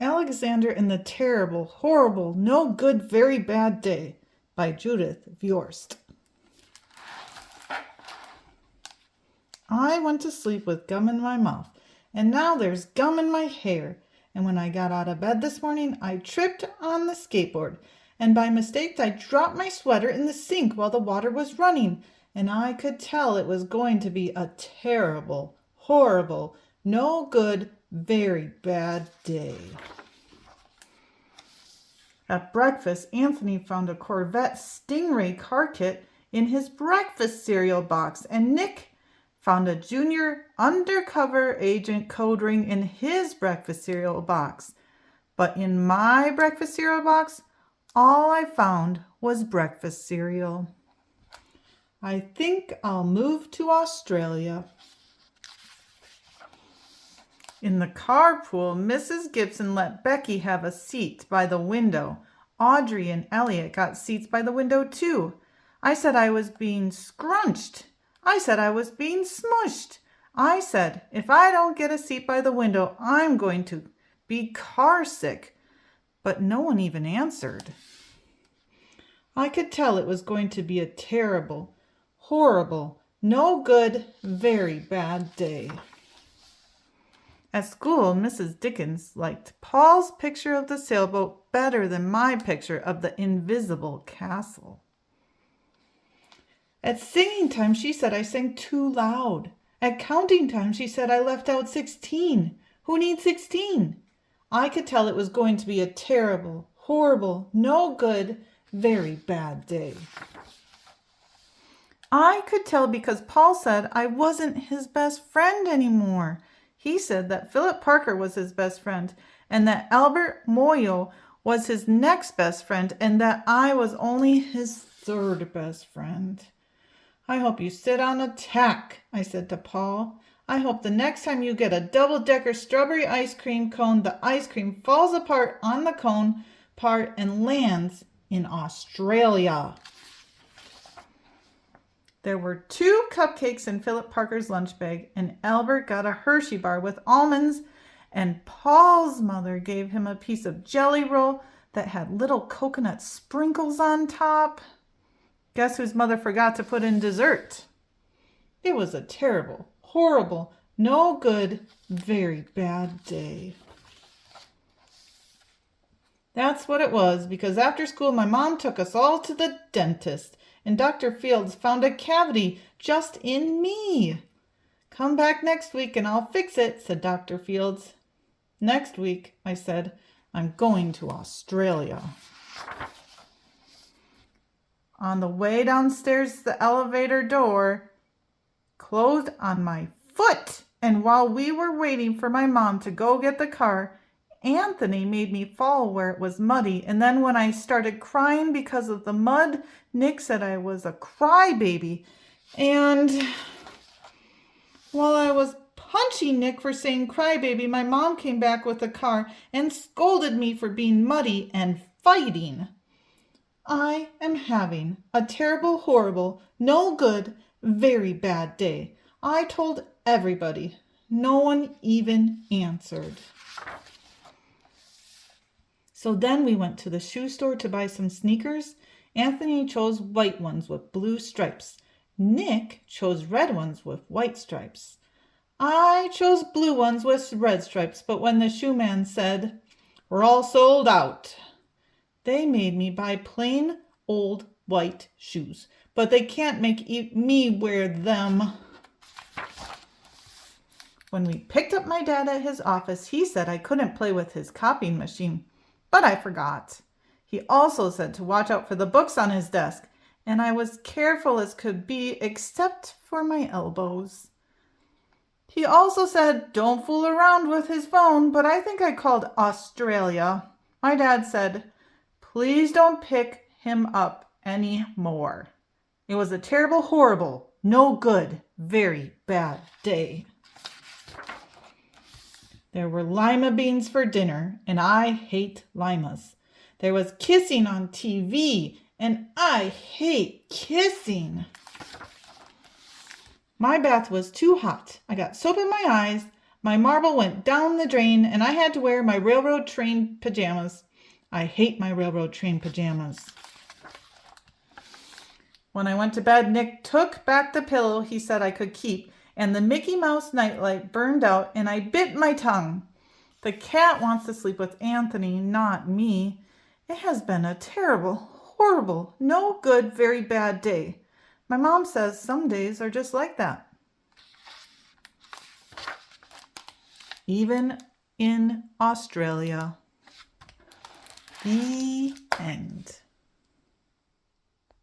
Alexander and the Terrible, Horrible, No Good, Very Bad Day by Judith Viorst. I went to sleep with gum in my mouth, and now there's gum in my hair. And when I got out of bed this morning, I tripped on the skateboard, and by mistake I dropped my sweater in the sink while the water was running, and I could tell it was going to be a terrible, horrible, no good, very bad day. At breakfast, Anthony found a Corvette Stingray car kit in his breakfast cereal box, and Nick found a junior undercover agent code ring in his breakfast cereal box. But in my breakfast cereal box, all I found was breakfast cereal. I think I'll move to Australia. In the carpool, Mrs. Gibson let Becky have a seat by the window. Audrey and Elliot got seats by the window too. I said I was being scrunched. I said I was being smushed. I said, if I don't get a seat by the window, I'm going to be car sick. But no one even answered. I could tell it was going to be a terrible, horrible, no good, very bad day. At school, Mrs. Dickens liked Paul's picture of the sailboat better than my picture of the invisible castle. At singing time, she said I sang too loud. At counting time, she said I left out 16. Who needs 16? I could tell it was going to be a terrible, horrible, no good, very bad day. I could tell because Paul said I wasn't his best friend anymore. He said that Philip Parker was his best friend and that Albert Moyo was his next best friend and that I was only his third best friend. I hope you sit on a tack, I said to Paul. I hope the next time you get a double-decker strawberry ice cream cone, the ice cream falls apart on the cone part and lands in Australia. There were 2 cupcakes in Philip Parker's lunch bag, and Albert got a Hershey bar with almonds, and Paul's mother gave him a piece of jelly roll that had little coconut sprinkles on top. Guess whose mother forgot to put in dessert? It was a terrible, horrible, no good, very bad day. That's what it was, because after school my mom took us all to the dentist, and Dr. Fields found a cavity just in me. Come back next week and I'll fix it, said Dr. Fields. Next week, I said, I'm going to Australia. On the way downstairs, the elevator door closed on my foot. And while we were waiting for my mom to go get the car, Anthony made me fall where it was muddy. And then when I started crying because of the mud, Nick said I was a crybaby. And while I was punching Nick for saying crybaby, my mom came back with the car and scolded me for being muddy and fighting. I am having a terrible, horrible, no good, very bad day. I told everybody. No one even answered. So then we went to the shoe store to buy some sneakers. Anthony chose white ones with blue stripes. Nick chose red ones with white stripes. I chose blue ones with red stripes, but when the shoe man said, "We're all sold out," they made me buy plain old white shoes, but they can't make me wear them. When we picked up my dad at his office, he said I couldn't play with his copying machine, but I forgot. He also said to watch out for the books on his desk, and I was careful as could be except for my elbows. He also said don't fool around with his phone, but I think I called Australia. My dad said, please don't pick him up anymore. It was a terrible, horrible, no good, very bad day. There were lima beans for dinner, and I hate limas. There was kissing on TV, and I hate kissing. My bath was too hot. I got soap in my eyes. My marble went down the drain and I had to wear my railroad train pajamas. I hate my railroad train pajamas. When I went to bed, Nick took back the pillow he said I could keep, and the Mickey Mouse nightlight burned out and I bit my tongue. The cat wants to sleep with Anthony, not me. It has been a terrible, horrible, no good, very bad day. My mom says some days are just like that. Even in Australia. The end.